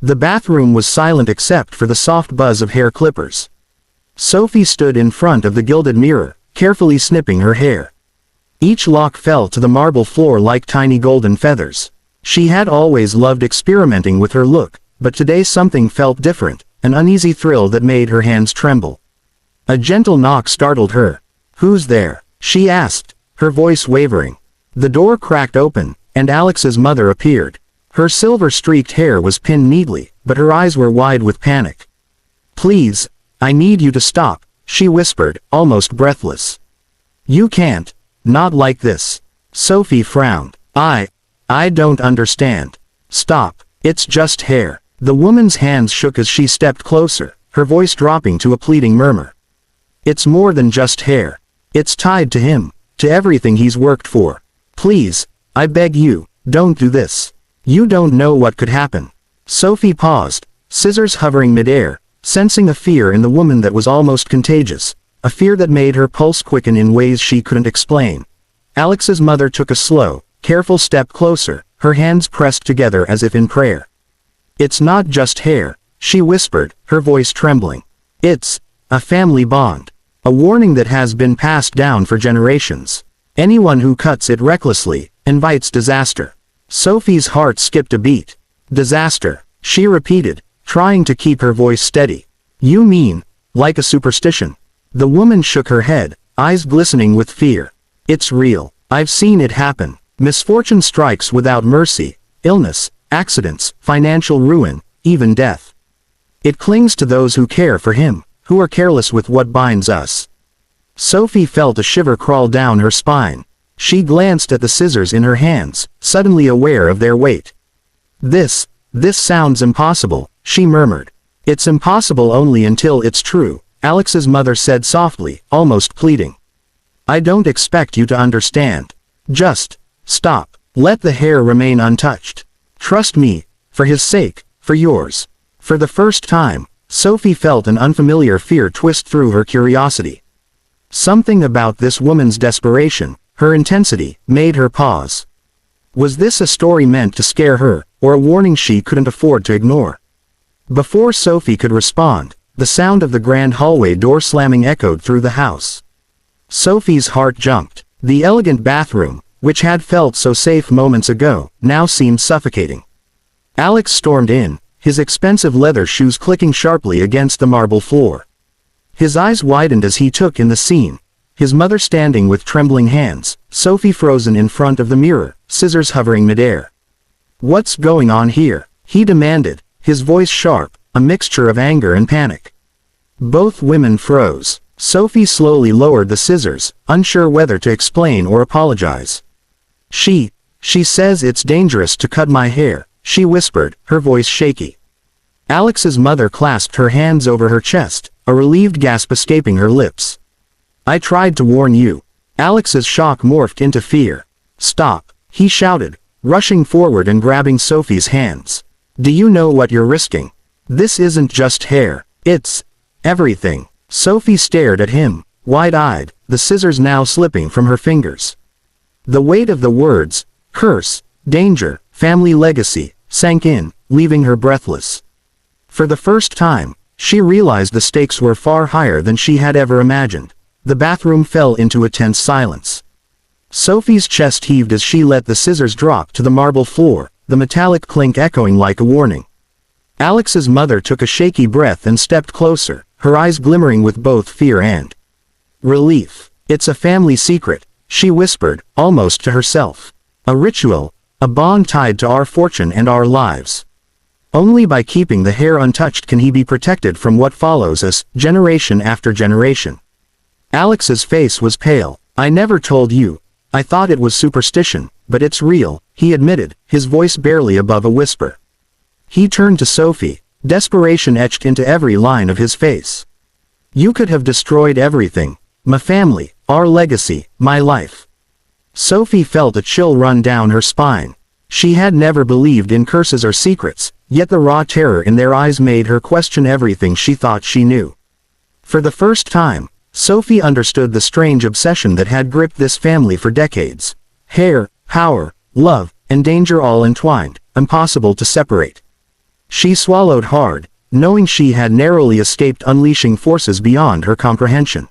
The bathroom was silent except for the soft buzz of hair clippers. Sophie stood in front of the gilded mirror, carefully snipping her hair. Each lock fell to the marble floor like tiny golden feathers. She had always loved experimenting with her look, but today something felt different, an uneasy thrill that made her hands tremble. A gentle knock startled her. "Who's there?" she asked, her voice wavering. The door cracked open, and Alex's mother appeared. Her silver-streaked hair was pinned neatly, but her eyes were wide with panic. "Please, I need you to stop," she whispered, almost breathless. "You can't. Not like this." Sophie frowned. I don't understand." "Stop. It's just hair." The woman's hands shook as she stepped closer, her voice dropping to a pleading murmur. "It's more than just hair. It's tied to him, to everything he's worked for. Please, I beg you, don't do this. You don't know what could happen." Sophie paused, scissors hovering midair, sensing a fear in the woman that was almost contagious, a fear that made her pulse quicken in ways she couldn't explain. Alex's mother took a slow, careful step closer, her hands pressed together as if in prayer. "It's not just hair," she whispered, her voice trembling. "It's a family bond. A warning that has been passed down for generations. Anyone who cuts it recklessly invites disaster." Sophie's heart skipped a beat. "Disaster," she repeated, trying to keep her voice steady. "You mean, like a superstition?" The woman shook her head, eyes glistening with fear. "It's real. I've seen it happen. Misfortune strikes without mercy, illness, accidents, financial ruin, even death. It clings to those who care for him, who are careless with what binds us." Sophie felt a shiver crawl down her spine. She glanced at the scissors in her hands, suddenly aware of their weight. This sounds impossible," she murmured. "It's impossible only until it's true," Alex's mother said softly, almost pleading. "I don't expect you to understand. Just stop. Let the hair remain untouched. Trust me, for his sake, for yours." For the first time, Sophie felt an unfamiliar fear twist through her curiosity. Something about this woman's desperation, her intensity, made her pause. Was this a story meant to scare her, or a warning she couldn't afford to ignore? Before Sophie could respond, the sound of the grand hallway door slamming echoed through the house. Sophie's heart jumped. The elegant bathroom, which had felt so safe moments ago, now seemed suffocating. Alex stormed in, his expensive leather shoes clicking sharply against the marble floor. His eyes widened as he took in the scene, his mother standing with trembling hands, Sophie frozen in front of the mirror, scissors hovering midair. "What's going on here?" he demanded, his voice sharp, a mixture of anger and panic. Both women froze. Sophie slowly lowered the scissors, unsure whether to explain or apologize. She says it's dangerous to cut my hair," she whispered, her voice shaky. Alex's mother clasped her hands over her chest, a relieved gasp escaping her lips. "I tried to warn you." Alex's shock morphed into fear. "Stop," he shouted, rushing forward and grabbing Sophie's hands. "Do you know what you're risking? This isn't just hair. It's everything." Sophie stared at him, wide-eyed, the scissors now slipping from her fingers. The weight of the words, curse, danger, family legacy, sank in, leaving her breathless. For the first time, she realized the stakes were far higher than she had ever imagined. The bathroom fell into a tense silence. Sophie's chest heaved as she let the scissors drop to the marble floor, the metallic clink echoing like a warning. Alex's mother took a shaky breath and stepped closer, her eyes glimmering with both fear and relief. "It's a family secret," she whispered, almost to herself. "A ritual, a bond tied to our fortune and our lives. Only by keeping the hair untouched can he be protected from what follows us, generation after generation." Alex's face was pale. "I never told you. I thought it was superstition, but it's real," he admitted, his voice barely above a whisper. He turned to Sophie, desperation etched into every line of his face. "You could have destroyed everything. My family, our legacy, my life." Sophie felt a chill run down her spine. She had never believed in curses or secrets, yet the raw terror in their eyes made her question everything she thought she knew. For the first time, Sophie understood the strange obsession that had gripped this family for decades. Hair, power, love, and danger all entwined, impossible to separate. She swallowed hard, knowing she had narrowly escaped unleashing forces beyond her comprehension.